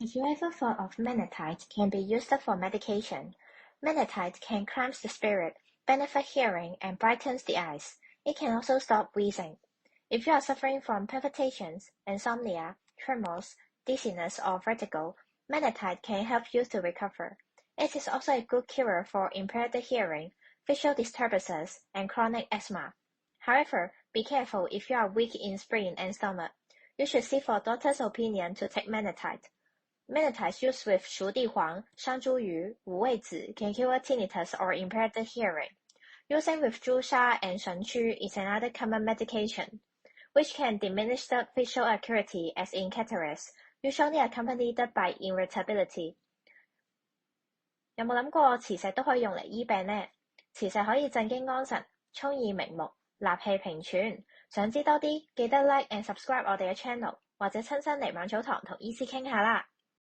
Have you ever thought of mannitide can be used for medication? Mannitide can calm the spirit, benefit hearing, and brightens the eyes. It can also stop wheezing. If you are suffering from palpitations, insomnia, tremors, dizziness, or vertigo, mannitide can help you to recover. It is also a good cure for impaired hearing, visual disturbances, and chronic asthma. However, be careful if you are weak in spine and stomach. You should seek for doctor's opinion to take mannitide. Mannitide used with 熟地黄, 山茱萸, 五味子 can cure tinnitus or impaired hearing. Using with 朱砂 and 神曲 is another common medication, which can diminish the visual acuity as in cataracts, usually accompanied by irritability. 有冇諗過磁石都可以用嚟醫病呢？磁石可以鎮驚安神，聰耳明目，納氣平喘。想知多啲，記得 like and subscribe 我哋嘅 channel，或者親身嚟晚草堂同醫師傾下啦。